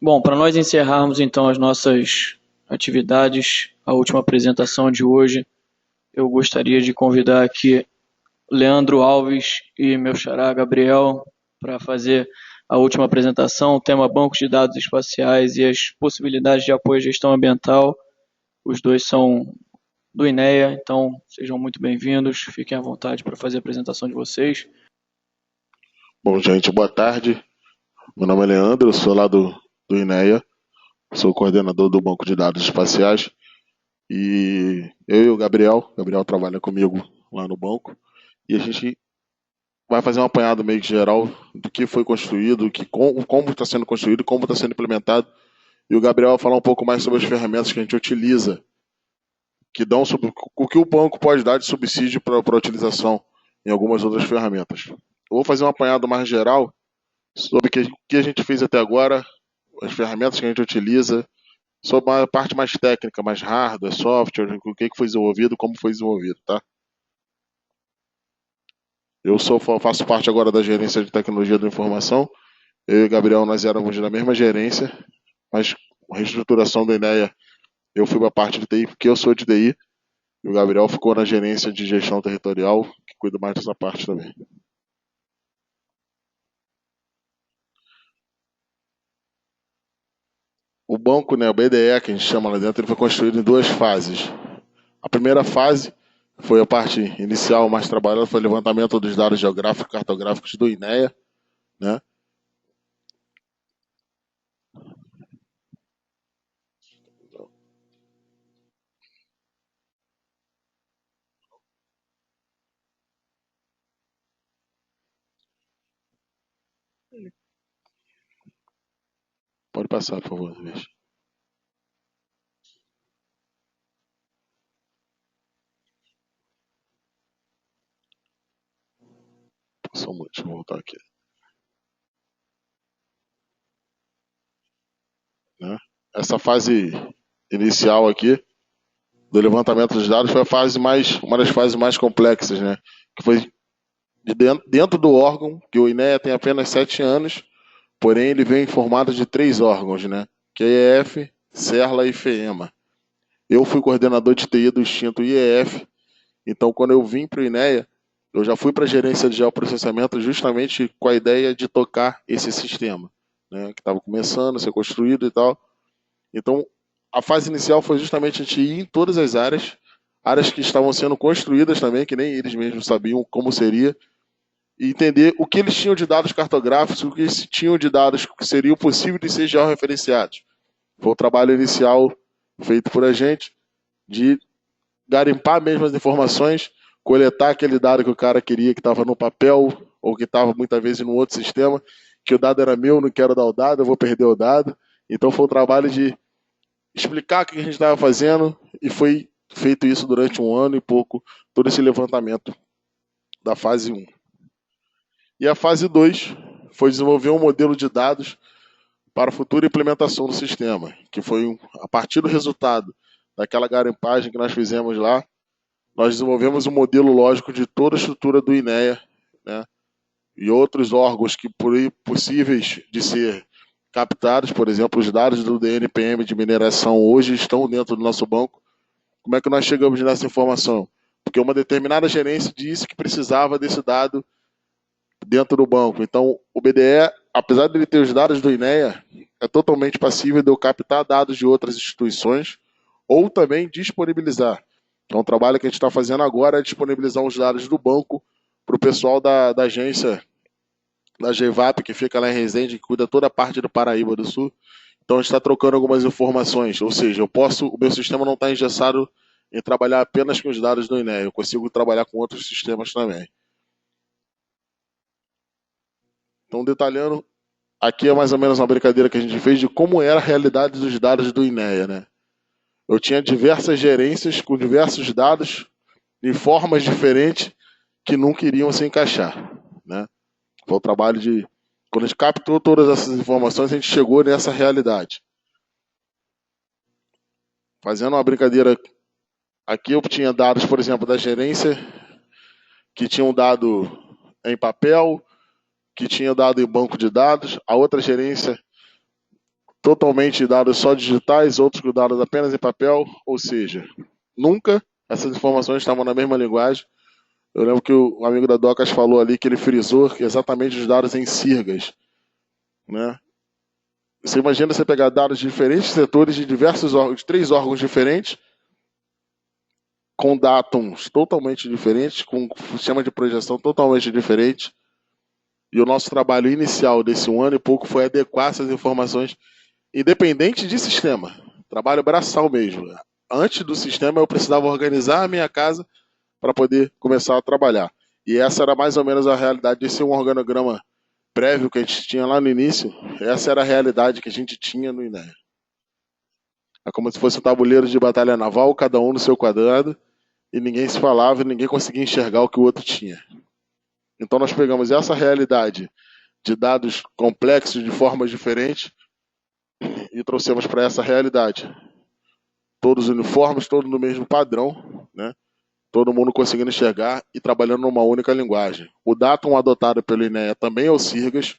Bom, para nós encerrarmos então as nossas atividades, a última apresentação de hoje, eu gostaria de convidar aqui Leandro Alves e meu xará Gabriel para fazer a última apresentação, o tema bancos de dados espaciais e as possibilidades de apoio à gestão ambiental. Os dois são do INEA, então sejam muito bem-vindos, fiquem à vontade para fazer a apresentação de vocês. Bom, gente, boa tarde. Meu nome é Leandro, eu sou lá do INEA, sou coordenador do Banco de Dados Espaciais. E eu e o Gabriel trabalha comigo lá no banco, e a gente vai fazer um apanhado meio que geral do que foi construído, como está sendo construído, como está sendo implementado. E o Gabriel vai falar um pouco mais sobre as ferramentas que a gente utiliza, que dão sobre o que o banco pode dar de subsídio para a utilização em algumas outras ferramentas. Eu vou fazer um apanhado mais geral sobre o que a gente fez até agora, as ferramentas que a gente utiliza, sobre a parte mais técnica, mais hardware, software, o que foi desenvolvido, como foi desenvolvido, tá? Faço parte agora da gerência de tecnologia da informação. Eu e o Gabriel, nós éramos da mesma gerência, mas com a reestruturação da INEA, eu fui para a parte de TI, porque eu sou de TI, e o Gabriel ficou na gerência de gestão territorial, que cuida mais dessa parte também. O banco, né, o BDE, que a gente chama lá dentro, ele foi construído em duas fases. A primeira fase foi a parte inicial mais trabalhada, foi o levantamento dos dados geográficos e cartográficos do INEA, né? Pode passar, por favor, Luiz. Só um minuto, deixa eu voltar aqui. Né? Essa fase inicial aqui do levantamento dos dados foi uma das fases mais complexas, né? Que foi dentro do órgão, que o INEA tem apenas 7 anos, porém ele vem formado de 3 órgãos, né? QEF, CERLA e FEEMA. Eu fui coordenador de TI do extinto IEF, então quando eu vim para o INEA, eu já fui para a gerência de geoprocessamento justamente com a ideia de tocar esse sistema, né? Que estava começando a ser construído e tal. Então, a fase inicial foi justamente a gente ir em todas as áreas que estavam sendo construídas também, que nem eles mesmos sabiam como seria, e entender o que eles tinham de dados cartográficos, o que eles tinham de dados que seriam possíveis de ser georreferenciados. Foi o trabalho inicial feito por a gente de garimpar mesmo as informações, coletar aquele dado que o cara queria que estava no papel ou que estava muitas vezes no outro sistema, que o dado era meu, não quero dar o dado, eu vou perder o dado. Então foi um trabalho de explicar o que a gente estava fazendo e foi feito isso durante 1 ano e pouco, todo esse levantamento da fase 1. E a fase 2 foi desenvolver um modelo de dados para a futura implementação do sistema, que foi a partir do resultado daquela garimpagem que nós fizemos lá, nós desenvolvemos um modelo lógico de toda a estrutura do INEA, né, e outros órgãos que possíveis de ser captados, por exemplo, os dados do DNPM de mineração hoje estão dentro do nosso banco. Como é que nós chegamos nessa informação? Porque uma determinada gerência disse que precisava desse dado dentro do banco. Então, o BDE, apesar de ele ter os dados do INEA, é totalmente passível de eu captar dados de outras instituições ou também disponibilizar. Então, o trabalho que a gente está fazendo agora é disponibilizar os dados do banco para o pessoal da agência da GEVAP, que fica lá em Resende, que cuida toda a parte do Paraíba do Sul. Então, a gente está trocando algumas informações. Ou seja, o meu sistema não está engessado em trabalhar apenas com os dados do INEA. Eu consigo trabalhar com outros sistemas também. Então, detalhando, aqui é mais ou menos uma brincadeira que a gente fez de como era a realidade dos dados do INEA, né? Eu tinha diversas gerências com diversos dados em formas diferentes que nunca iriam se encaixar, né? Foi o trabalho de... Quando a gente captou todas essas informações, a gente chegou nessa realidade. Fazendo uma brincadeira, aqui eu tinha dados, por exemplo, da gerência, que tinham dado em papel, que tinha dado em banco de dados. A outra gerência totalmente dados só digitais, outros com dados apenas em papel, ou seja, nunca essas informações estavam na mesma linguagem. Eu lembro que o amigo da Docas falou ali que ele frisou exatamente os dados em sirgas, né? Você imagina você pegar dados de diferentes setores de diversos órgãos, de 3 órgãos diferentes, com datums totalmente diferentes, com um sistema de projeção totalmente diferente. E o nosso trabalho inicial desse 1 ano e pouco foi adequar essas informações, independente de sistema. Trabalho braçal mesmo. Antes do sistema, eu precisava organizar a minha casa para poder começar a trabalhar. E essa era mais ou menos a realidade desse organograma prévio que a gente tinha lá no início. Essa era a realidade que a gente tinha no INEA. É como se fosse um tabuleiro de batalha naval, cada um no seu quadrado, e ninguém se falava e ninguém conseguia enxergar o que o outro tinha. Então nós pegamos essa realidade de dados complexos de formas diferentes e trouxemos para essa realidade. Todos uniformes, todos no mesmo padrão, né? Todo mundo conseguindo enxergar e trabalhando numa única linguagem. O datum adotado pelo INEA também é o SIRGAS.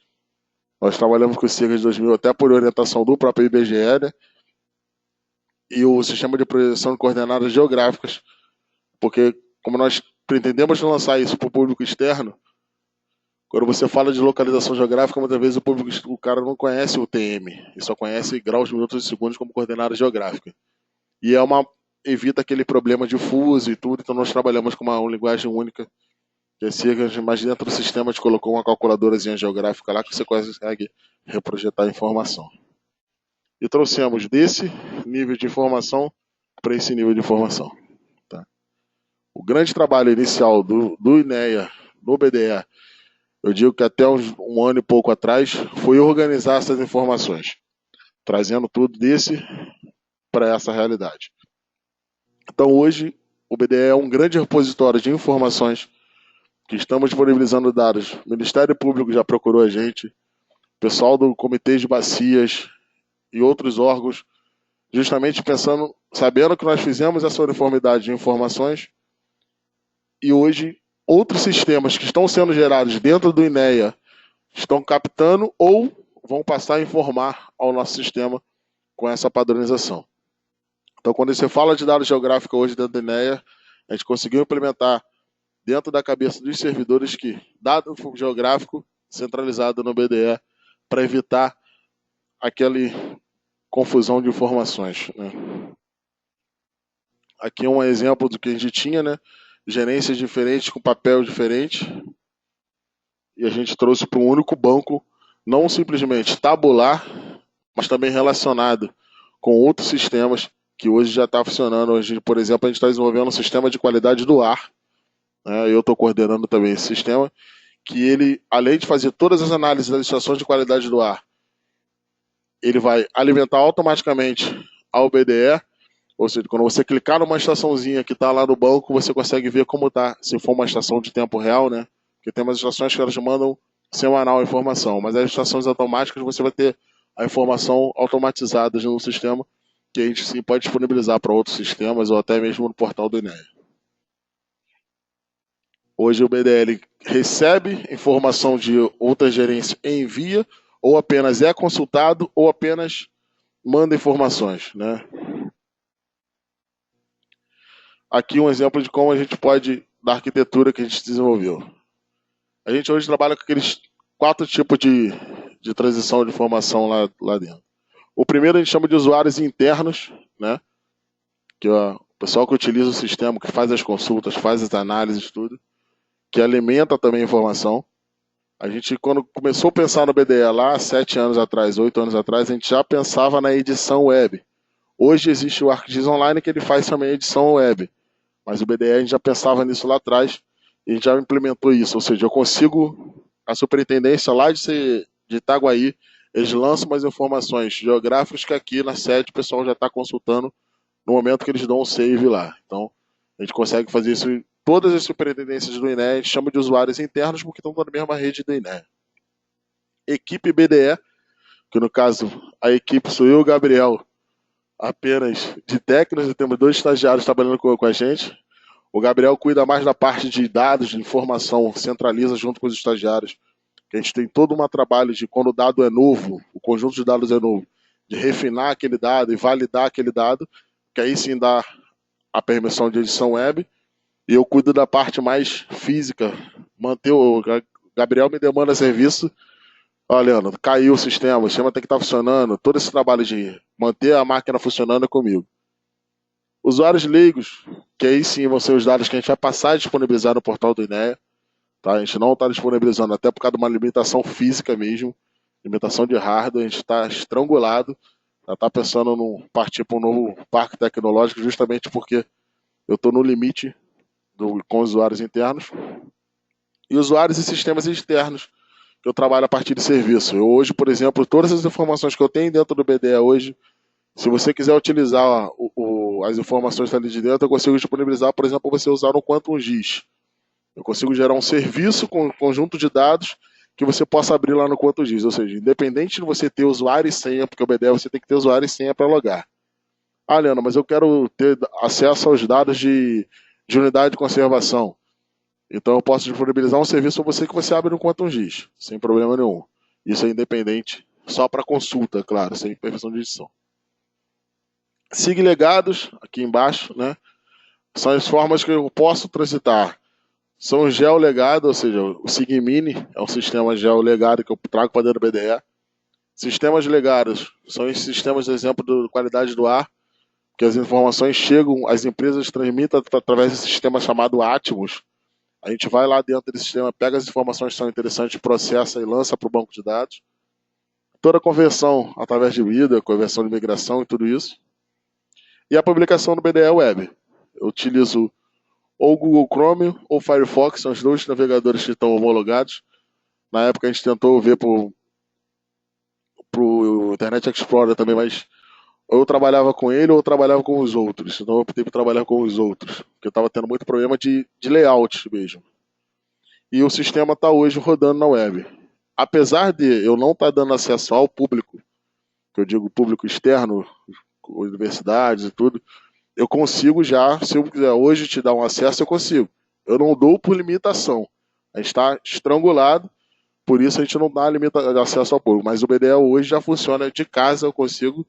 Nós trabalhamos com o SIRGAS 2000 até por orientação do próprio IBGE, né? E o sistema de projeção de coordenadas geográficas, porque como nós pretendemos lançar isso para o público externo, quando você fala de localização geográfica, muitas vezes o cara não conhece o TM, ele só conhece graus, minutos e segundos como coordenada geográfica. E evita aquele problema de fuso e tudo, então nós trabalhamos com uma linguagem única, que é SIRGAS, mas dentro do sistema a gente colocou uma calculadorazinha geográfica lá que você consegue reprojetar a informação. E trouxemos desse nível de informação para esse nível de informação. Tá? O grande trabalho inicial do INEA, do BDE, eu digo que até um ano e pouco atrás, foi organizar essas informações, trazendo tudo desse para essa realidade. Então hoje o BDE é um grande repositório de informações que estamos disponibilizando dados. O Ministério Público já procurou a gente, o pessoal do Comitê de Bacias e outros órgãos, justamente pensando, sabendo que nós fizemos essa uniformidade de informações e hoje outros sistemas que estão sendo gerados dentro do INEA estão captando ou vão passar a informar ao nosso sistema com essa padronização. Então, quando você fala de dados geográficos hoje dentro do INEA, a gente conseguiu implementar dentro da cabeça dos servidores que dado geográfico centralizado no BDE para evitar aquela confusão de informações, né? Aqui é um exemplo do que a gente tinha, né? Gerências diferentes com papel diferente e a gente trouxe para um único banco, não simplesmente tabular, mas também relacionado com outros sistemas que hoje já está funcionando. Hoje, por exemplo, a gente está desenvolvendo um sistema de qualidade do ar, né? Eu estou coordenando também esse sistema, que ele, além de fazer todas as análises das estações de qualidade do ar, ele vai alimentar automaticamente ao BDE, ou seja, quando você clicar numa estaçãozinha que está lá no banco, você consegue ver como está, se for uma estação de tempo real, né? Porque tem umas estações que elas mandam semanal a informação, mas as estações automáticas você vai ter a informação automatizada no sistema, que a gente sim pode disponibilizar para outros sistemas ou até mesmo no portal do INEA. Hoje o BDL recebe informação de outra gerência e envia, ou apenas é consultado, ou apenas manda informações, né? Aqui um exemplo de como a gente pode, da arquitetura que a gente desenvolveu. A gente hoje trabalha com aqueles 4 tipos de transição de informação lá dentro. O primeiro a gente chama de usuários internos, né? Que é o pessoal que utiliza o sistema, que faz as consultas, faz as análises, tudo, que alimenta também a informação. A gente, quando começou a pensar no BDE lá, 7 anos atrás, 8 anos atrás, a gente já pensava na edição web. Hoje existe o ArcGIS Online que ele faz também a edição web. Mas o BDE a gente já pensava nisso lá atrás e a gente já implementou isso. Ou seja, eu consigo, a superintendência lá de Itaguaí, eles lançam umas informações geográficas que aqui na sede o pessoal já está consultando no momento que eles dão um save lá. Então, a gente consegue fazer isso em todas as superintendências do INEA, a gente chama de usuários internos porque estão na mesma rede do INEA. Equipe BDE, que no caso a equipe sou eu e o Gabriel, apenas de técnicos, temos 2 estagiários trabalhando com a gente. O Gabriel cuida mais da parte de dados, de informação, centraliza junto com os estagiários. A gente tem todo um trabalho de quando o dado é novo, o conjunto de dados é novo, de refinar aquele dado e validar aquele dado, que aí sim dá a permissão de edição web, e eu cuido da parte mais física, manter o Gabriel me demanda serviço, olha, Leandro, caiu o sistema tem que estar funcionando, todo esse trabalho de manter a máquina funcionando é comigo. Usuários leigos, que aí sim vão ser os dados que a gente vai passar a disponibilizar no portal do INEA, tá? A gente não está disponibilizando até por causa de uma limitação física mesmo, limitação de hardware, a gente está estrangulado, já está pensando em partir para um novo parque tecnológico, justamente porque eu estou no limite com usuários internos e usuários e sistemas externos, que eu trabalho a partir de serviço. Eu hoje, por exemplo, todas as informações que eu tenho dentro do BDE hoje, se você quiser utilizar as informações ali de dentro, eu consigo disponibilizar, por exemplo, você usar um Quantum GIS. Eu consigo gerar um serviço com um conjunto de dados que você possa abrir lá no Quantum GIS. Ou seja, independente de você ter usuário e senha, porque o BDE você tem que ter usuário e senha para logar. Ah, Leandro, mas eu quero ter acesso aos dados de unidade de conservação. Então eu posso disponibilizar um serviço para você que você abre no Quantum GIS, sem problema nenhum. Isso é independente, só para consulta, claro, sem permissão de edição. SIG legados, aqui embaixo, né? São as formas que eu posso transitar. São geolegado, ou seja, o SIG Mini é um sistema geolegado que eu trago para dentro do BDE. Sistemas legados são esses sistemas de exemplo de qualidade do ar, que as informações chegam, as empresas transmitem através desse sistema chamado Atmos. A gente vai lá dentro desse sistema, pega as informações que são interessantes, processa e lança para o banco de dados. Toda a conversão através de WIDA, conversão de migração e tudo isso. E a publicação do BDE Web. Eu utilizo ou Google Chrome ou Firefox, são os dois navegadores que estão homologados. Na época a gente tentou ver pro Internet Explorer também, mas ou eu trabalhava com ele ou eu trabalhava com os outros. Então eu optei por trabalhar com os outros, porque eu estava tendo muito problema de layout mesmo. E o sistema está hoje rodando na web. Apesar de eu não estar dando acesso ao público, que eu digo público externo, universidades e tudo, eu consigo já, se eu quiser hoje te dar um acesso, eu consigo. Eu não dou por limitação. A gente está estrangulado, por isso a gente não dá acesso ao público. Mas o BDE hoje já funciona de casa, eu consigo.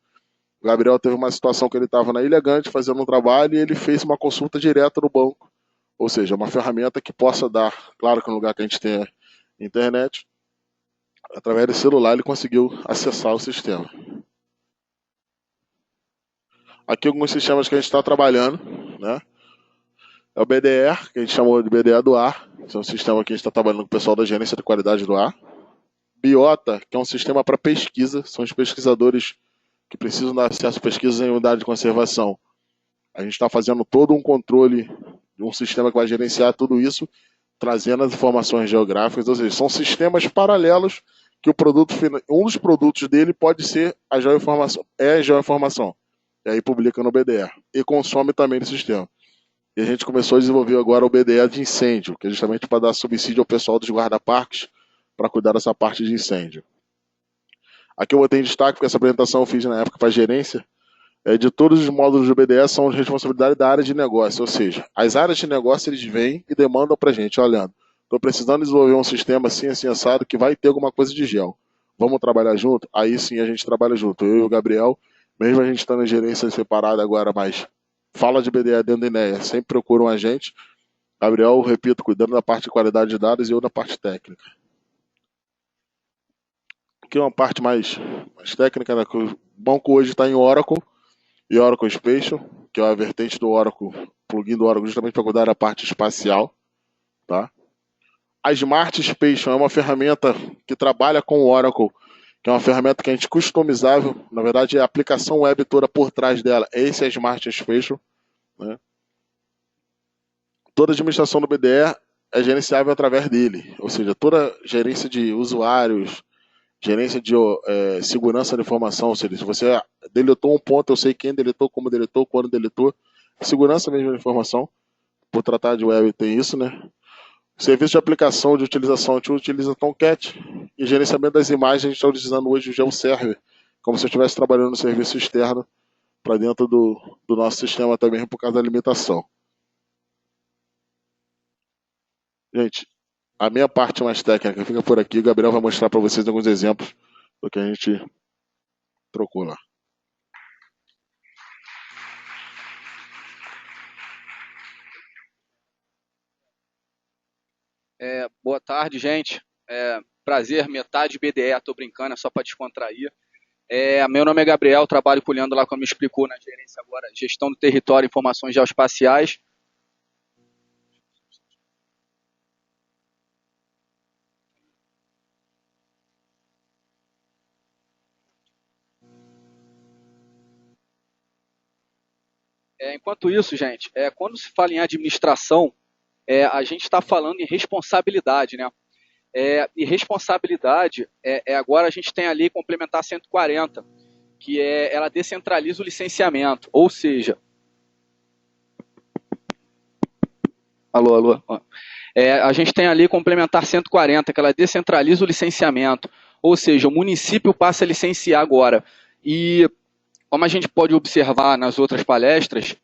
O Gabriel teve uma situação que ele estava na Ilha Grande fazendo um trabalho e ele fez uma consulta direta no banco. Ou seja, uma ferramenta que possa dar, claro que no lugar que a gente tem internet, através do celular ele conseguiu acessar o sistema. Aqui alguns sistemas que a gente está trabalhando, né? É o BDE, que a gente chamou de BDE do ar, que é um sistema que a gente está trabalhando com o pessoal da gerência de qualidade do ar. Biota, que é um sistema para pesquisa, são os pesquisadores que precisam dar acesso a pesquisas em unidade de conservação. A gente está fazendo todo um controle de um sistema que vai gerenciar tudo isso, trazendo as informações geográficas, ou seja, são sistemas paralelos que um dos produtos dele pode ser a geoinformação, a geoinformação. E aí publica no BDE. E consome também no sistema. E a gente começou a desenvolver agora o BDE de incêndio, que é justamente para dar subsídio ao pessoal dos guarda-parques para cuidar dessa parte de incêndio. Aqui eu botei em destaque, porque essa apresentação eu fiz na época para a gerência, de todos os módulos do BDE são de responsabilidade da área de negócio, ou seja, as áreas de negócio eles vêm e demandam para a gente, olhando, estou precisando desenvolver um sistema assim, assim, assado, que vai ter alguma coisa de gel. Vamos trabalhar junto? Aí sim a gente trabalha junto, eu e o Gabriel, mesmo a gente estando em gerência separada agora, mas fala de BDE dentro da INEA, sempre procuram a gente. Gabriel, repito, cuidando da parte de qualidade de dados e eu da parte técnica. Aqui é uma parte mais técnica, né? O banco hoje está em Oracle e Oracle Spatial, que é a vertente do Oracle, plugin do Oracle justamente para cuidar da parte espacial. Tá? A Smart Spatial é uma ferramenta que trabalha com o Oracle, que é uma ferramenta que a gente customizável, na verdade a aplicação web toda por trás dela, esse é a Smart Spatial. Né? Toda a administração do BDE é gerenciável através dele, ou seja, toda gerência de usuários, gerência de segurança da informação, ou seja, se você deletou um ponto, eu sei quem deletou, como deletou, quando deletou, segurança mesmo da informação, por tratar de web tem isso, né? Serviço de aplicação de utilização, a gente utiliza Tomcat, e gerenciamento das imagens, a gente está utilizando hoje o GeoServer, como se eu estivesse trabalhando no serviço externo para dentro do nosso sistema também, por causa da limitação. Gente, a minha parte mais técnica fica por aqui. O Gabriel vai mostrar para vocês alguns exemplos do que a gente trocou lá. Boa tarde, gente. Prazer, metade BDE, tô brincando, é só para descontrair. Meu nome é Gabriel, trabalho com o Leandro lá, como me explicou na gerência agora, gestão do território e informações geoespaciais. Enquanto isso, gente, quando se fala em administração, a gente está falando em responsabilidade, né? E responsabilidade, agora a gente tem a Lei Complementar 140, que ela descentraliza o licenciamento, ou seja... Alô. A gente tem a Lei Complementar 140, que ela descentraliza o licenciamento, ou seja, o município passa a licenciar agora. E como a gente pode observar nas outras palestras,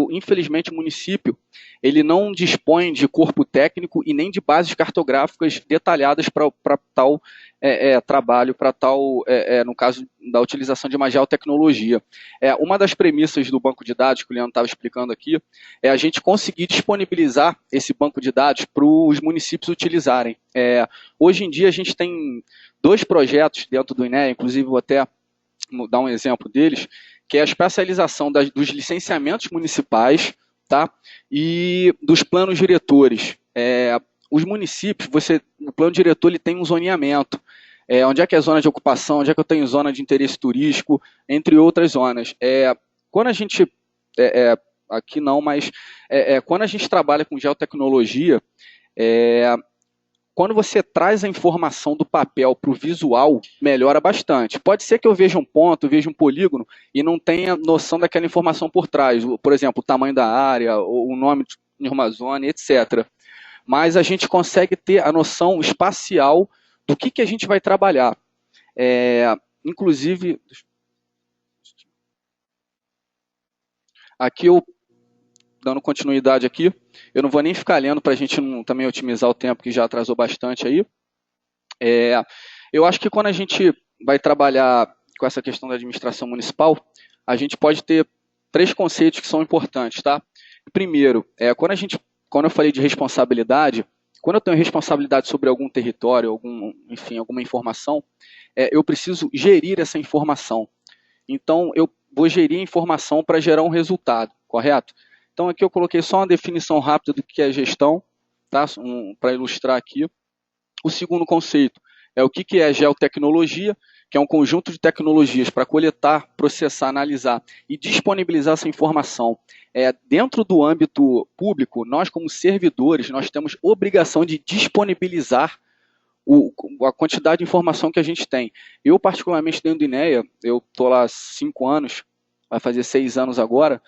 infelizmente o município ele não dispõe de corpo técnico e nem de bases cartográficas detalhadas para tal trabalho, para tal, no caso da utilização de uma geotecnologia. Uma das premissas do banco de dados que o Leandro estava explicando aqui é a gente conseguir disponibilizar esse banco de dados para os municípios utilizarem. Hoje em dia a gente tem 2 projetos dentro do INEA, inclusive vou até dar um exemplo deles, que é a especialização dos licenciamentos municipais, tá? E dos planos diretores. Os municípios, o plano diretor ele tem um zoneamento. Onde é que é zona de ocupação, onde é que eu tenho zona de interesse turístico, entre outras zonas. Quando a gente, aqui não, mas quando a gente trabalha com geotecnologia, quando você traz a informação do papel para o visual, melhora bastante. Pode ser que eu veja um ponto, veja um polígono e não tenha noção daquela informação por trás. Por exemplo, o tamanho da área, o nome de uma zona, etc. Mas a gente consegue ter a noção espacial do que a gente vai trabalhar. Inclusive, aqui eu, dando continuidade aqui, eu não vou nem ficar lendo para a gente também otimizar o tempo, que já atrasou bastante aí. Eu acho que quando a gente vai trabalhar com essa questão da administração municipal, a gente pode ter 3 conceitos que são importantes, tá? Primeiro, quando eu falei de responsabilidade, quando eu tenho responsabilidade sobre algum território, alguma informação, eu preciso gerir essa informação. Então, eu vou gerir a informação para gerar um resultado, correto? Então, aqui eu coloquei só uma definição rápida do que é gestão, tá? Para ilustrar aqui. O segundo conceito é o que é geotecnologia, que é um conjunto de tecnologias para coletar, processar, analisar e disponibilizar essa informação. Dentro do âmbito público, nós como servidores, nós temos obrigação de disponibilizar a quantidade de informação que a gente tem. Eu, particularmente, dentro do INEA, eu estou lá há 5 anos, vai fazer 6 anos agora,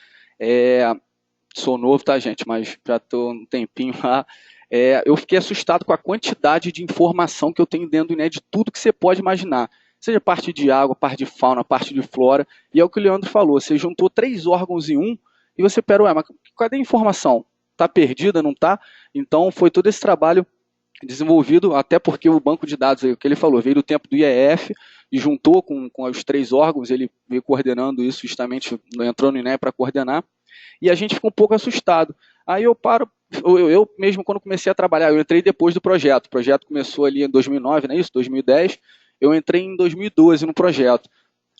sou novo, tá, gente? Mas já estou um tempinho lá. Eu fiquei assustado com a quantidade de informação que eu tenho dentro do INEA, de tudo que você pode imaginar. Seja parte de água, parte de fauna, parte de flora. E é o que o Leandro falou, você juntou 3 órgãos em um e você pera, mas cadê a informação? Está perdida, não está? Então foi todo esse trabalho desenvolvido, até porque o banco de dados, o que ele falou, veio do tempo do IEF e juntou com os 3 órgãos, ele veio coordenando isso, justamente entrou no INEA para coordenar. E a gente ficou um pouco assustado. Aí eu mesmo quando comecei a trabalhar, eu entrei depois do projeto. O projeto começou ali em 2009, não é isso? 2010. Eu entrei em 2012 no projeto.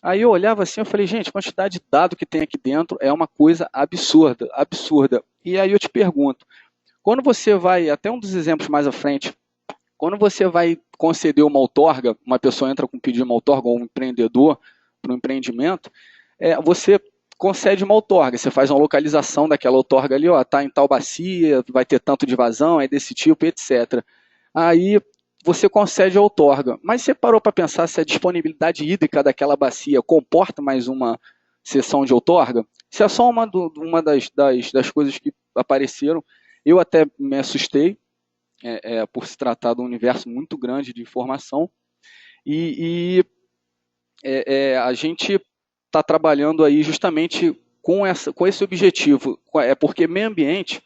Aí eu olhava assim, eu falei, gente, a quantidade de dado que tem aqui dentro é uma coisa absurda, absurda. E aí eu te pergunto, quando você vai, até um dos exemplos mais à frente, quando você vai conceder uma outorga, uma pessoa entra com um pedido de uma outorga, ou um empreendedor para um empreendimento, você concede uma outorga, você faz uma localização daquela outorga ali, está em tal bacia, vai ter tanto de vazão, é desse tipo, etc. Aí você concede a outorga, mas você parou para pensar se a disponibilidade hídrica daquela bacia comporta mais uma sessão de outorga? Isso é só uma das coisas que apareceram. Eu até me assustei, por se tratar de um universo muito grande de informação, e a gente está trabalhando aí justamente com esse objetivo, porque meio ambiente,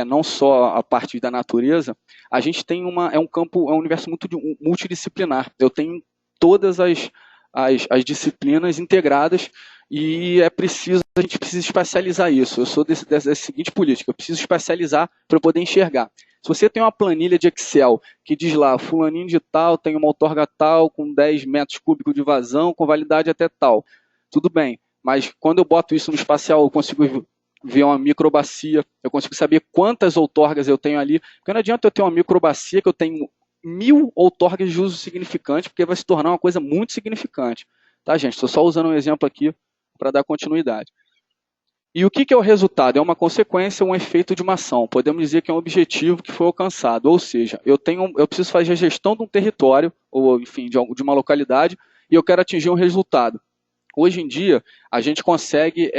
não só a parte da natureza, a gente tem um universo muito multidisciplinar. Eu tenho todas as disciplinas integradas e a gente precisa especializar isso. Eu sou dessa seguinte política, eu preciso especializar para eu poder enxergar. Se você tem uma planilha de Excel que diz lá, fulaninho de tal tem uma outorga tal, com 10 metros cúbicos de vazão, com validade até tal, tudo bem. Mas quando eu boto isso no espacial, eu consigo ver uma microbacia, eu consigo saber quantas outorgas eu tenho ali, porque não adianta eu ter uma microbacia que eu tenho 1000 outorgas de uso significante, porque vai se tornar uma coisa muito significante. Tá, gente? Estou só usando um exemplo aqui para dar continuidade. E o que é o resultado? É uma consequência, um efeito de uma ação. Podemos dizer que é um objetivo que foi alcançado. Ou seja, eu preciso fazer a gestão de um território, ou enfim, de uma localidade, e eu quero atingir um resultado. Hoje em dia, a gente consegue,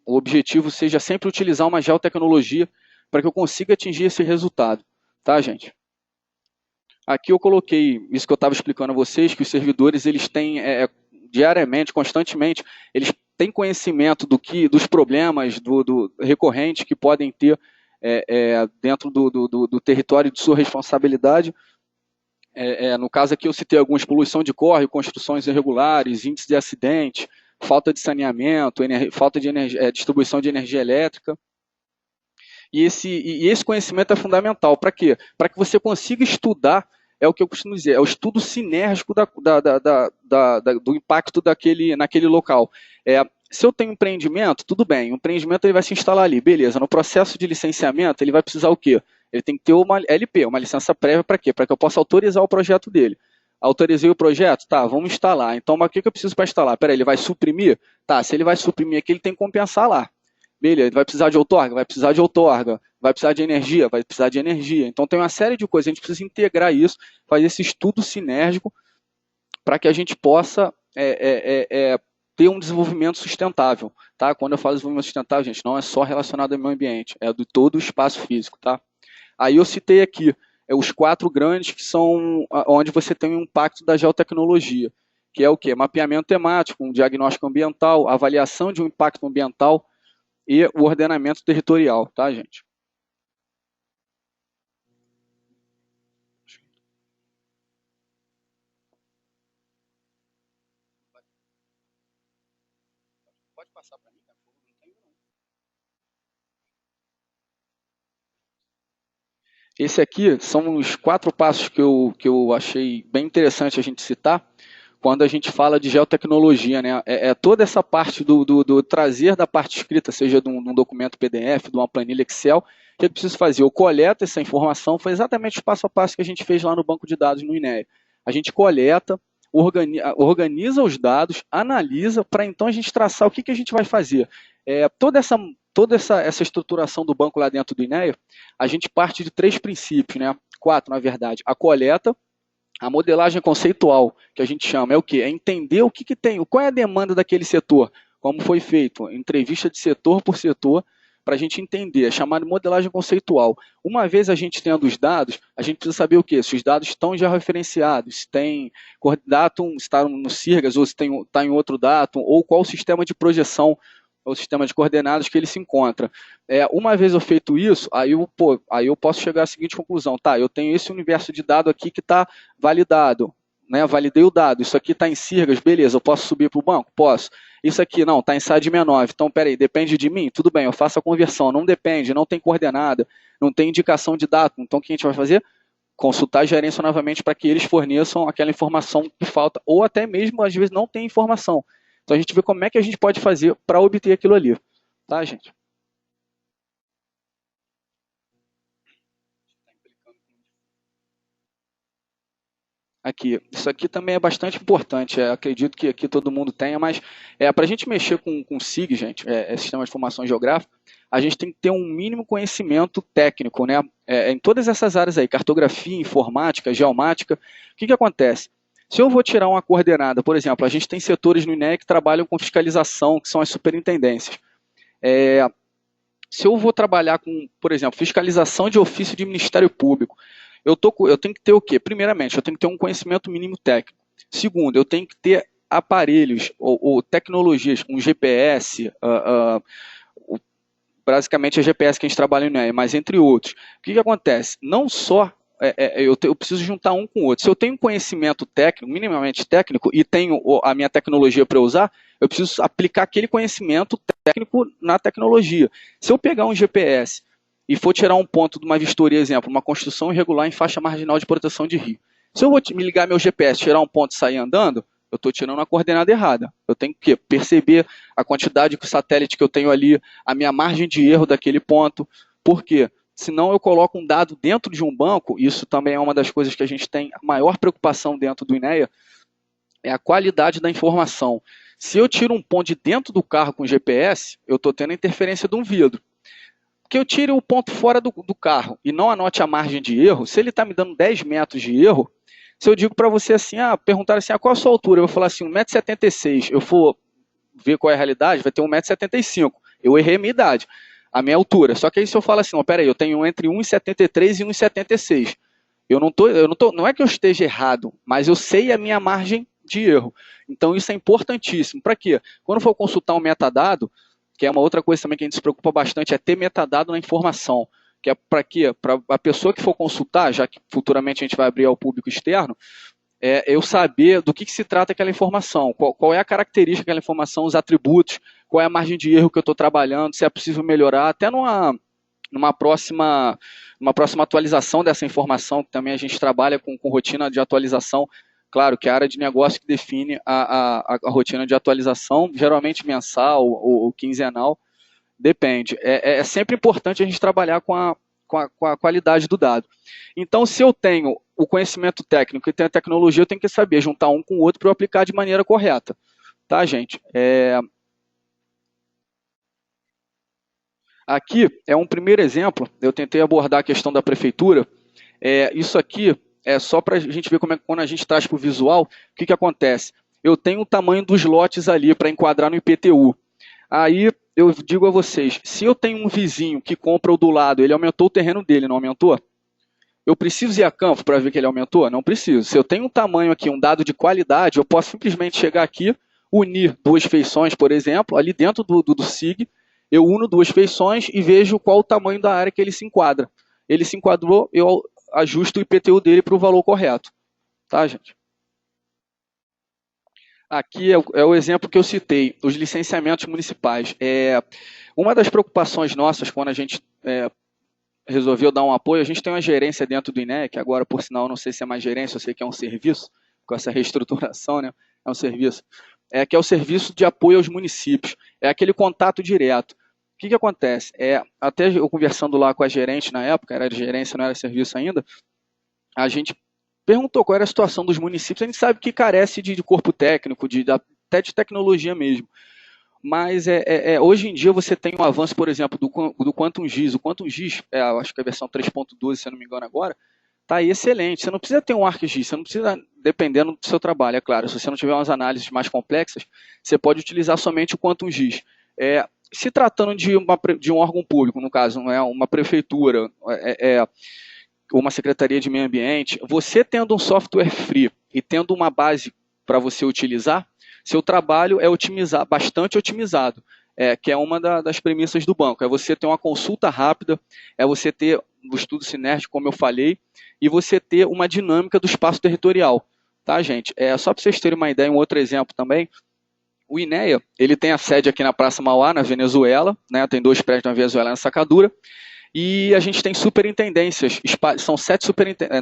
o objetivo seja sempre utilizar uma geotecnologia para que eu consiga atingir esse resultado. Tá, gente? Aqui eu coloquei isso que eu estava explicando a vocês, que os servidores eles têm diariamente, constantemente, eles têm conhecimento dos problemas do recorrentes que podem ter dentro do território de sua responsabilidade. No caso aqui eu citei algumas: poluição de córrego, construções irregulares, índice de acidente, falta de saneamento, falta de distribuição de energia elétrica. E esse conhecimento é fundamental. Para quê? Para que você consiga estudar, é o que eu costumo dizer, é o estudo sinérgico do impacto naquele local. Se eu tenho um empreendimento, tudo bem, o empreendimento ele vai se instalar ali, beleza. No processo de licenciamento, ele vai precisar o quê? Ele tem que ter uma LP, uma licença prévia para quê? Para que eu possa autorizar o projeto dele. Autorizei o projeto? Tá, vamos instalar. Então, mas o que eu preciso para instalar? Peraí, ele vai suprimir? Tá, se ele vai suprimir aqui, ele tem que compensar lá. Beleza, ele vai precisar de outorga? Vai precisar de outorga. Vai precisar de energia? Vai precisar de energia. Então, tem uma série de coisas. A gente precisa integrar isso, fazer esse estudo sinérgico para que a gente possa ter um desenvolvimento sustentável. Tá? Quando eu falo desenvolvimento sustentável, gente, não é só relacionado ao meio ambiente, é de todo o espaço físico. Tá? Aí eu citei aqui os 4 grandes que são onde você tem um impacto da geotecnologia, que é o quê? Mapeamento temático, um diagnóstico ambiental, avaliação de um impacto ambiental e o ordenamento territorial, tá, gente? Pode passar para mim, tá? Não tem, não. Esse aqui são os 4 passos que eu achei bem interessante a gente citar quando a gente fala de geotecnologia, né? Toda essa parte do trazer da parte escrita, seja de um documento PDF, de uma planilha Excel, que eu preciso fazer. Eu coleto essa informação, foi exatamente o passo a passo que a gente fez lá no banco de dados no INEA. A gente coleta, organiza os dados, analisa, para então a gente traçar o que a gente vai fazer. Toda essa estruturação do banco lá dentro do INEA, a gente parte de 3 princípios, né? 4, na verdade. A coleta, a modelagem conceitual, que a gente chama, é o quê? É entender o que tem, qual é a demanda daquele setor, como foi feito, entrevista de setor por setor, para a gente entender, é chamado de modelagem conceitual. Uma vez a gente tendo os dados, a gente precisa saber o quê? Se os dados estão já referenciados, se tem datum, se está no CIRGAS, ou se está em outro datum, ou qual o sistema de projeção, ou sistema de coordenadas que ele se encontra. Uma vez eu feito isso, aí eu posso chegar à seguinte conclusão: tá, eu tenho esse universo de dados aqui que está validado, né? Validei o dado, isso aqui está em CIRGAS, beleza, eu posso subir para o banco? Posso. Isso aqui não, está em SAD69, então peraí, depende de mim? Tudo bem, eu faço a conversão, não depende, não tem coordenada, não tem indicação de datum, então o que a gente vai fazer? Consultar a gerência novamente para que eles forneçam aquela informação que falta, ou até mesmo, às vezes, não tem informação. Então a gente vê como é que a gente pode fazer para obter aquilo ali. Tá, gente? Aqui, isso aqui também é bastante importante, acredito que aqui todo mundo tenha, mas para a gente mexer com SIG, gente, Sistema de Informação Geográfica, a gente tem que ter um mínimo conhecimento técnico, né? Em todas essas áreas aí, cartografia, informática, geomática. O que acontece? Se eu vou tirar uma coordenada, por exemplo, a gente tem setores no INEA que trabalham com fiscalização, que são as superintendências. Se eu vou trabalhar com, por exemplo, fiscalização de ofício de Ministério Público, eu tenho que ter o quê? Primeiramente, eu tenho que ter um conhecimento mínimo técnico. Segundo, eu tenho que ter aparelhos ou tecnologias, um GPS, basicamente é GPS que a gente trabalha no INEA, mas entre outros. O que acontece? Não só eu preciso juntar um com o outro. Se eu tenho conhecimento técnico, minimamente técnico, e tenho a minha tecnologia para usar, eu preciso aplicar aquele conhecimento técnico na tecnologia. Se eu pegar um GPS e for tirar um ponto de uma vistoria, exemplo, uma construção irregular em faixa marginal de proteção de rio, se eu vou me ligar meu GPS, tirar um ponto e sair andando, eu estou tirando a coordenada errada. Eu tenho que perceber a quantidade de satélite que eu tenho ali, a minha margem de erro daquele ponto. Por quê? Senão eu coloco um dado dentro de um banco, isso também é uma das coisas que a gente tem a maior preocupação dentro do INEA, é a qualidade da informação. Se eu tiro um ponto de dentro do carro com GPS, eu estou tendo a interferência de um vidro. Que eu tire o ponto fora do carro e não anote a margem de erro, se ele está me dando 10 metros de erro, se eu digo para você assim, perguntar assim, qual a sua altura? Eu vou falar assim, 1,76 m. Eu for ver qual é a realidade, vai ter 1,75 m. Eu errei a minha idade, a minha altura. Só que aí se eu falo assim, peraí, eu tenho entre 1,73 e 1,76. Não é que eu esteja errado, mas eu sei a minha margem de erro. Então isso é importantíssimo. Para quê? Quando for consultar um metadado, que é uma outra coisa também que a gente se preocupa bastante, é ter metadado na informação. Que é para quê? Para a pessoa que for consultar, já que futuramente a gente vai abrir ao público externo, eu saber do que se trata aquela informação, qual é a característica daquela informação, os atributos, qual é a margem de erro que eu estou trabalhando, se é possível melhorar, até numa próxima atualização dessa informação, que também a gente trabalha com rotina de atualização. Claro que é a área de negócio que define a rotina de atualização, geralmente mensal ou quinzenal, depende. É sempre importante a gente trabalhar com a qualidade do dado. Então, se eu tenho o conhecimento técnico e tenho a tecnologia, eu tenho que saber juntar um com o outro para eu aplicar de maneira correta. Tá, gente? Aqui é um primeiro exemplo. Eu tentei abordar a questão da prefeitura. Isso aqui é só para a gente ver como é que quando a gente traz para o visual, o que acontece? Eu tenho o tamanho dos lotes ali para enquadrar no IPTU. Aí eu digo a vocês, se eu tenho um vizinho que compra o do lado, ele aumentou o terreno dele, não aumentou? Eu preciso ir a campo para ver que ele aumentou? Não preciso. Se eu tenho um tamanho aqui, um dado de qualidade, eu posso simplesmente chegar aqui, unir duas feições, por exemplo, ali dentro do SIG, eu uno duas feições e vejo qual o tamanho da área que ele se enquadra. Ele se enquadrou, eu ajusto o IPTU dele para o valor correto. Tá, gente? Aqui é o exemplo que eu citei, os licenciamentos municipais. Uma das preocupações nossas quando a gente resolveu dar um apoio, a gente tem uma gerência dentro do INEA, que agora, por sinal, não sei se é mais gerência, eu sei que é um serviço, com essa reestruturação, né? É um serviço. Que é o serviço de apoio aos municípios. É aquele contato direto. O que acontece? Até eu conversando lá com a gerente na época, era gerência, não era serviço ainda, a gente perguntou qual era a situação dos municípios. A gente sabe que carece de corpo técnico, até de tecnologia mesmo. Mas hoje em dia você tem um avanço, por exemplo, do Quantum GIS. O Quantum GIS, acho que é a versão 3.12, se eu não me engano agora, está excelente. Você não precisa ter um ArcGIS, você não precisa, dependendo do seu trabalho, é claro. Se você não tiver umas análises mais complexas, você pode utilizar somente o Quantum GIS. Se tratando de um órgão público, no caso, não é uma prefeitura, uma secretaria de meio ambiente, você tendo um software free e tendo uma base para você utilizar, seu trabalho é bastante otimizado, que é uma das premissas do banco. É você ter uma consulta rápida, é você ter o estudo sinérgico, como eu falei, e você ter uma dinâmica do espaço territorial. Tá, gente? Só para vocês terem uma ideia, um outro exemplo também, o INEA, ele tem a sede aqui na Praça Mauá, na Venezuela, né? Tem 2 prédios na Venezuela, na Sacadura, e a gente tem superintendências, são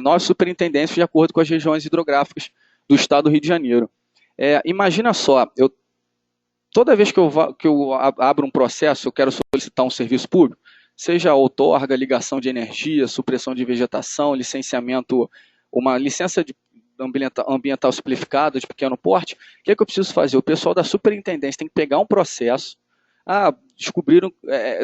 9 superintendências de acordo com as regiões hidrográficas do estado do Rio de Janeiro. Imagina só, toda vez que eu abro um processo, eu quero solicitar um serviço público, seja outorga, ligação de energia, supressão de vegetação, licenciamento, uma licença ambiental simplificada de pequeno porte, o que eu preciso fazer? O pessoal da superintendência tem que pegar um processo, descobriram,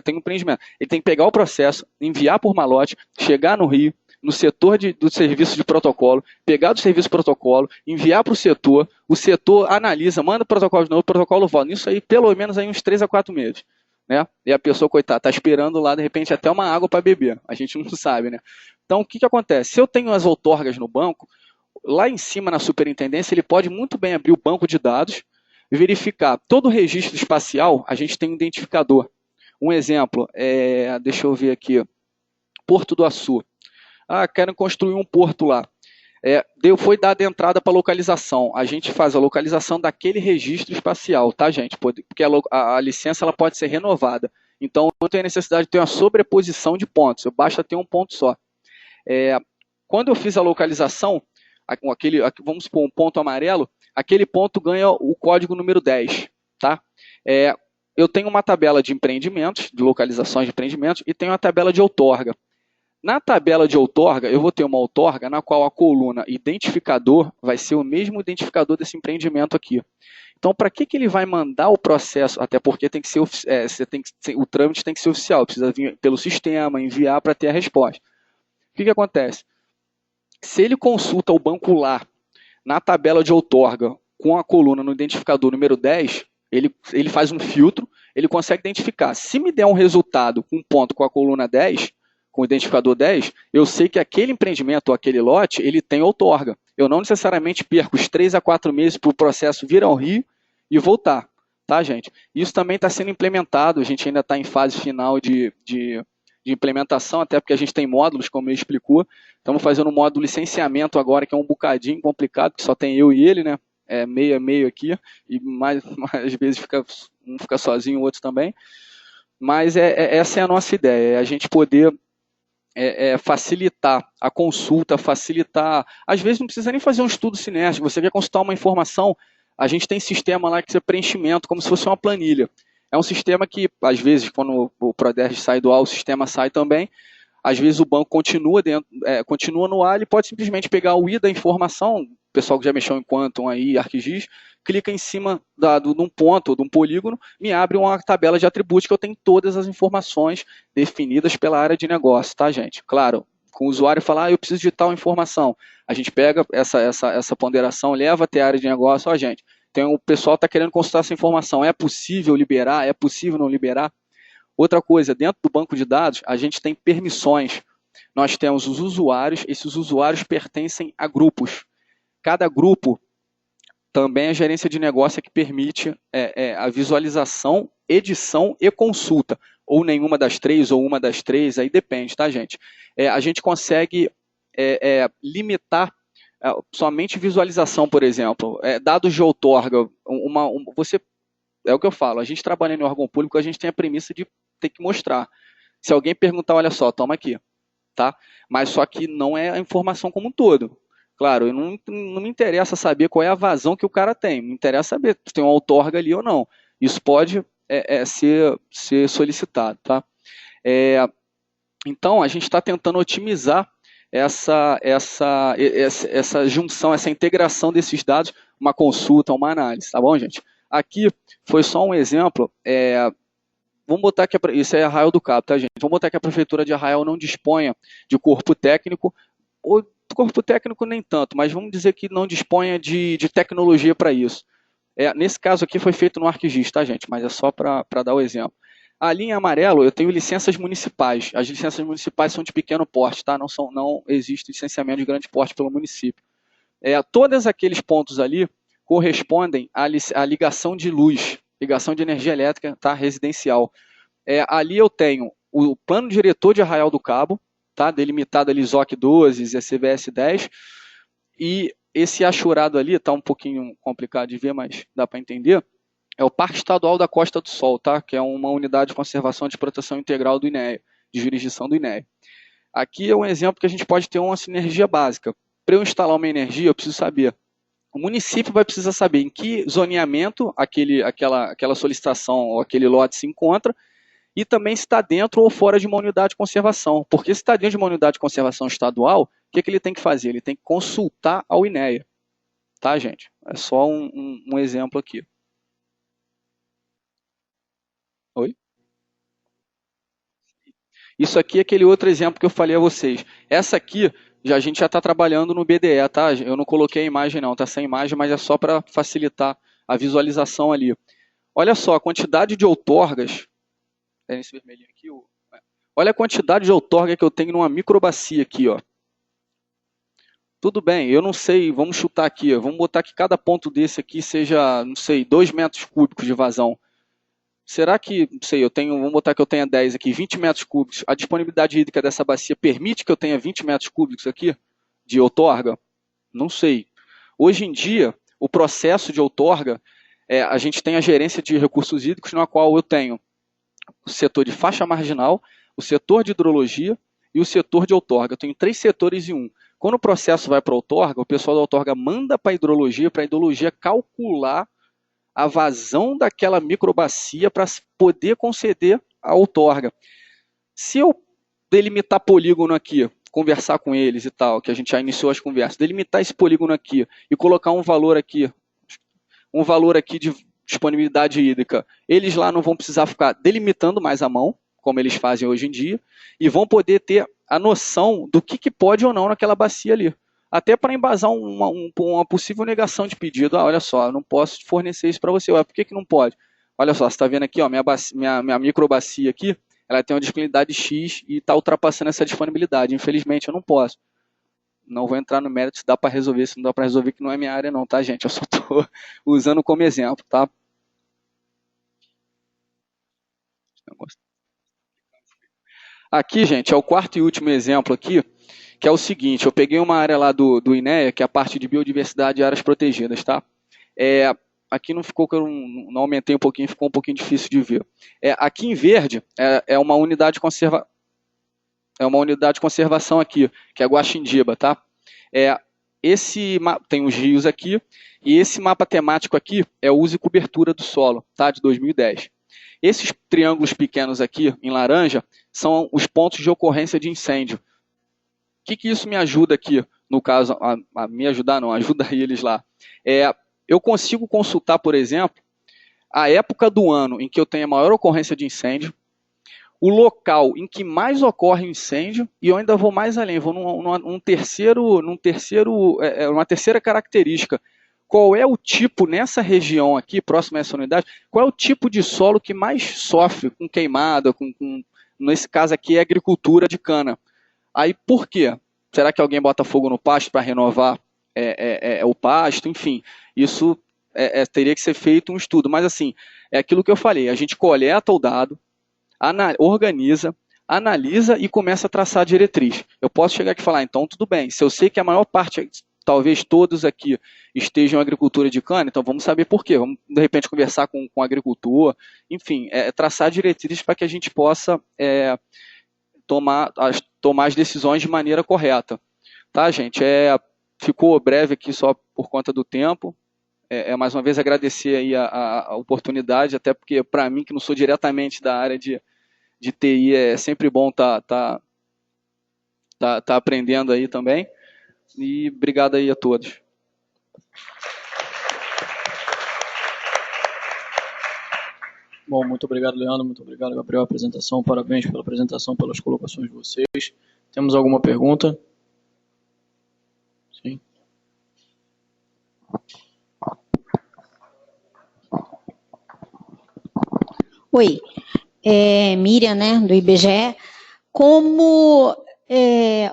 tem um empreendimento, ele tem que pegar o processo, enviar por malote, chegar no Rio, no setor do serviço de protocolo, pegar do serviço de protocolo, enviar para o setor analisa, manda o protocolo de novo, o protocolo volta. Nisso aí, pelo menos aí uns 3 a 4 meses. Né? E a pessoa, coitada, está esperando lá, de repente, até uma água para beber. A gente não sabe, né? Então, o que acontece? Se eu tenho as outorgas no banco, lá em cima na superintendência, ele pode muito bem abrir o banco de dados, verificar todo o registro espacial, a gente tem um identificador. Um exemplo, deixa eu ver aqui, Porto do Açu. querem construir um porto lá. Foi dada entrada para localização. A gente faz a localização daquele registro espacial, tá, gente? Porque a licença ela pode ser renovada. Então, não tem necessidade de ter uma sobreposição de pontos. Basta ter um ponto só. Quando eu fiz a localização, vamos supor um ponto amarelo, aquele ponto ganha o código número 10. Tá? Eu tenho uma tabela de empreendimentos, de localizações de empreendimentos, e tenho uma tabela de outorga. Na tabela de outorga, eu vou ter uma outorga na qual a coluna identificador vai ser o mesmo identificador desse empreendimento aqui. Então, para que ele vai mandar o processo? Até porque tem que ser, o trâmite tem que ser oficial, precisa vir pelo sistema, enviar para ter a resposta. O que acontece? Se ele consulta o banco lá, na tabela de outorga, com a coluna no identificador número 10, ele faz um filtro, ele consegue identificar. Se me der um resultado com um ponto com a coluna 10, com o identificador 10, eu sei que aquele empreendimento ou aquele lote, ele tem outorga. Eu não necessariamente perco os 3 a 4 meses para o processo vir ao Rio e voltar. Tá, gente? Isso também está sendo implementado, a gente ainda está em fase final de implementação, até porque a gente tem módulos, como ele explicou. Estamos fazendo um módulo licenciamento agora, que é um bocadinho complicado, que só tem eu e ele, né? Meio a meio aqui, e mais às vezes um fica sozinho, o outro também. Mas essa é a nossa ideia, é a gente poder facilitar a consulta, facilitar... Às vezes não precisa nem fazer um estudo sinérgico, você quer consultar uma informação, a gente tem sistema lá que é preenchimento, como se fosse uma planilha. É um sistema que, às vezes, quando o Proders sai do ar, o sistema sai também. Às vezes o banco continua no ar, ele pode simplesmente pegar o I da informação, o pessoal que já mexeu em Quantum aí, ArcGIS, clica em cima de um ponto, de um polígono, me abre uma tabela de atributos que eu tenho todas as informações definidas pela área de negócio, tá, gente? Claro, com o usuário falar, eu preciso de tal informação. A gente pega essa ponderação, leva até a área de negócio, gente, o pessoal está querendo consultar essa informação, é possível liberar, é possível não liberar? Outra coisa, dentro do banco de dados, a gente tem permissões. Nós temos os usuários, esses usuários pertencem a grupos. Cada grupo também a gerência de negócio que permite a visualização, edição e consulta. Ou nenhuma das três, ou uma das três, aí depende, tá, gente? A gente consegue limitar somente visualização, por exemplo. Dados de outorga, é o que eu falo, a gente trabalhando em órgão público, a gente tem a premissa de ter que mostrar. Se alguém perguntar, olha só, toma aqui. Tá? Mas só que não é a informação como um todo. Claro, não me interessa saber qual é a vazão que o cara tem, me interessa saber se tem uma outorga ali ou não. Isso pode ser solicitado. Tá? Então, a gente está tentando otimizar essa junção, essa integração desses dados, uma consulta, uma análise. Tá bom, gente? Aqui foi só um exemplo. Vamos botar que isso é Arraial do Cabo, tá, gente? Vamos botar que a prefeitura de Arraial não disponha de corpo técnico, ou corpo técnico nem tanto, mas vamos dizer que não disponha de tecnologia para isso. Nesse caso aqui foi feito no ArcGIS, tá, gente? Mas é só para dar o exemplo. Ali em amarelo eu tenho licenças municipais. As licenças municipais são de pequeno porte, tá? Não existe licenciamento de grande porte pelo município. Todos aqueles pontos ali correspondem à ligação de luz, ligação de energia elétrica, tá, residencial. Ali eu tenho o plano diretor de Arraial do Cabo, tá, delimitado ali ZOC 12 e CVS 10, e esse achurado ali, está um pouquinho complicado de ver, mas dá para entender, é o Parque Estadual da Costa do Sol, tá, que é uma unidade de conservação de proteção integral do INEA, de jurisdição do INEA. Aqui é um exemplo que a gente pode ter uma sinergia básica. Para eu instalar uma energia, eu preciso saber. O município vai precisar saber em que zoneamento aquela solicitação ou aquele lote se encontra e também se está dentro ou fora de uma unidade de conservação. Porque se está dentro de uma unidade de conservação estadual, o que ele tem que fazer? Ele tem que consultar ao INEA. Tá, gente? É só um exemplo aqui. Oi? Isso aqui é aquele outro exemplo que eu falei a vocês. Essa aqui, a gente já está trabalhando no BDE, tá? Eu não coloquei a imagem não, está sem imagem, mas é só para facilitar a visualização ali. Olha só, a quantidade de outorgas, esse vermelhinho aqui, olha a quantidade de outorga que eu tenho numa microbacia aqui, ó. Tudo bem, eu não sei, vamos chutar aqui, ó, vamos botar que cada ponto desse aqui seja, não sei, 2 metros cúbicos de vazão. será que, não sei, vamos botar que eu tenha 10 aqui, 20 metros cúbicos, a disponibilidade hídrica dessa bacia permite que eu tenha 20 metros cúbicos aqui de outorga? Não sei. Hoje em dia, o processo de outorga, a gente tem a gerência de recursos hídricos, na qual eu tenho o setor de faixa marginal, o setor de hidrologia e o setor de outorga. Eu tenho 3 setores em um. Quando o processo vai para a outorga, o pessoal da outorga manda para a hidrologia calcular a vazão daquela microbacia para poder conceder a outorga. Se eu delimitar polígono aqui, conversar com eles e tal, que a gente já iniciou as conversas, delimitar esse polígono aqui e colocar um valor aqui de disponibilidade hídrica, eles lá não vão precisar ficar delimitando mais a mão, como eles fazem hoje em dia, e vão poder ter a noção do que pode ou não naquela bacia ali. Até para embasar uma possível negação de pedido. Olha só, eu não posso fornecer isso para você. Por que não pode? Olha só, você está vendo aqui, ó, minha microbacia aqui, ela tem uma disponibilidade X e está ultrapassando essa disponibilidade. Infelizmente, eu não posso. Não vou entrar no mérito se dá para resolver, se não dá para resolver, que não é minha área não, tá, gente? Eu só estou usando como exemplo, tá? Aqui, gente, é o quarto e último exemplo aqui, que é o seguinte, eu peguei uma área lá do INEA, que é a parte de biodiversidade e áreas protegidas, tá? Aqui não ficou, que eu não aumentei um pouquinho, ficou um pouquinho difícil de ver. Aqui em verde é uma unidade de conservação aqui, que é Guaxindiba, tá? Tem os rios aqui, e esse mapa temático aqui é o uso e cobertura do solo, tá? De 2010. Esses triângulos pequenos aqui, em laranja, são os pontos de ocorrência de incêndio. O que isso me ajuda aqui, no caso, a me ajudar não, ajuda eles lá. Eu consigo consultar, por exemplo, a época do ano em que eu tenho a maior ocorrência de incêndio, o local em que mais ocorre o incêndio, e eu ainda vou mais além, vou uma terceira característica. Qual é o tipo, nessa região aqui, próxima a essa unidade, qual é o tipo de solo que mais sofre com queimada, nesse caso aqui é agricultura de cana. Aí por quê? Será que alguém bota fogo no pasto para renovar o pasto? Enfim, isso teria que ser feito um estudo. Mas assim, é aquilo que eu falei, a gente coleta o dado, organiza, analisa e começa a traçar a diretriz. Eu posso chegar aqui e falar, então tudo bem, se eu sei que a maior parte, talvez todos aqui estejam em agricultura de cana, então vamos saber por quê. Vamos, de repente, conversar com o agricultor, enfim, traçar diretrizes para que a gente possa tomar as decisões de maneira correta. Tá, gente? Ficou breve aqui só por conta do tempo. Mais uma vez agradecer aí a oportunidade, até porque para mim, que não sou diretamente da área de TI, é sempre bom tá aprendendo aí também. E obrigado aí a todos. Bom, muito obrigado, Leandro, muito obrigado, Gabriel, a apresentação, parabéns pela apresentação, pelas colocações de vocês. Temos alguma pergunta? Sim. Oi, Miriam, né, do IBGE. Como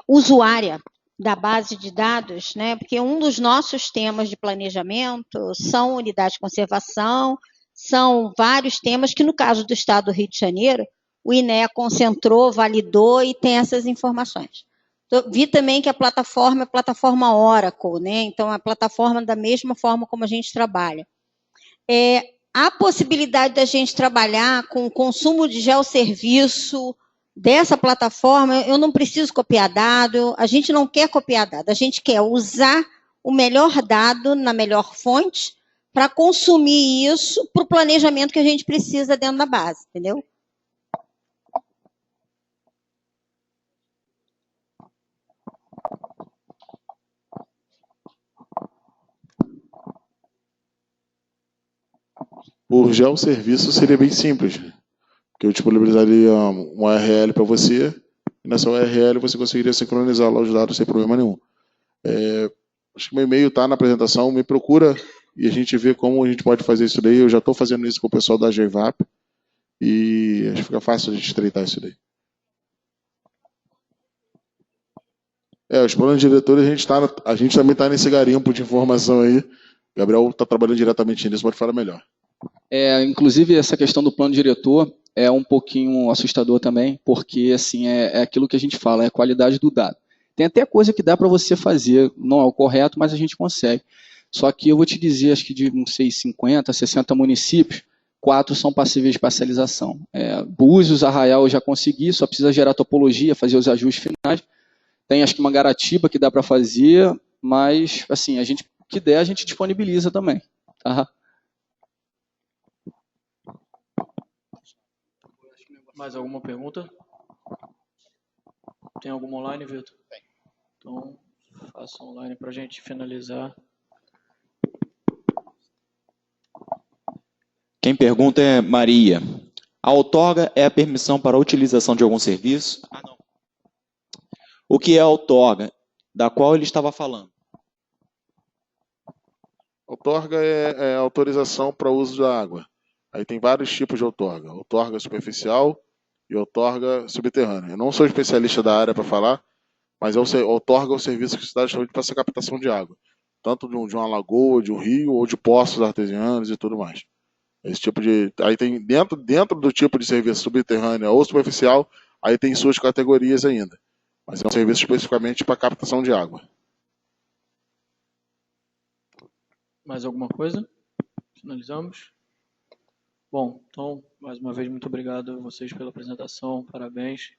usuária da base de dados, né, porque um dos nossos temas de planejamento são unidades de conservação, são vários temas que, no caso do Estado do Rio de Janeiro, o INEA concentrou, validou e tem essas informações. Eu vi também que a plataforma é a plataforma Oracle, né, então é a plataforma da mesma forma como a gente trabalha. A possibilidade da gente trabalhar com o consumo de geosserviço dessa plataforma, eu não preciso copiar dado, a gente não quer copiar dado, a gente quer usar o melhor dado na melhor fonte para consumir isso para o planejamento que a gente precisa dentro da base, entendeu? Por geosserviço seria bem simples, porque eu disponibilizaria um URL para você, e nessa URL você conseguiria sincronizar lá os dados sem problema nenhum. Acho que meu e-mail está na apresentação, me procura e a gente vê como a gente pode fazer isso daí. Eu já estou fazendo isso com o pessoal da GVAP e acho que fica fácil a gente estreitar isso daí. Os planos diretores, a gente também está nesse garimpo de informação aí. O Gabriel está trabalhando diretamente nisso, pode falar melhor. Inclusive, essa questão do plano diretor é um pouquinho assustador também, porque assim, é aquilo que a gente fala, é a qualidade do dado. Tem até coisa que dá para você fazer, não é o correto, mas a gente consegue. Só que eu vou te dizer, acho que de, não sei, 50, 60 municípios, 4 são passíveis de parcelização. Búzios, Arraial eu já consegui, só precisa gerar topologia, fazer os ajustes finais. Tem acho que uma Garatiba que dá para fazer, mas assim, a gente que der, a gente disponibiliza também. Tá? Mais alguma pergunta? Tem alguma online, Vitor? Tem. Então, faça online para a gente finalizar. Quem pergunta é Maria. A outorga é a permissão para a utilização de algum serviço? Não. O que é a outorga, da qual ele estava falando? Outorga é autorização para uso da água. Aí tem vários tipos de outorga. Outorga superficial e outorga subterrânea. Eu não sou especialista da área para falar, mas outorga é o serviço que se dá justamente para essa captação de água. Tanto de uma lagoa, de um rio, ou de poços artesianos e tudo mais. Esse tipo de. Aí tem dentro do tipo de serviço subterrâneo ou superficial, aí tem suas categorias ainda. Mas é um serviço especificamente para captação de água. Mais alguma coisa? Finalizamos? Bom, então, mais uma vez, muito obrigado a vocês pela apresentação. Parabéns.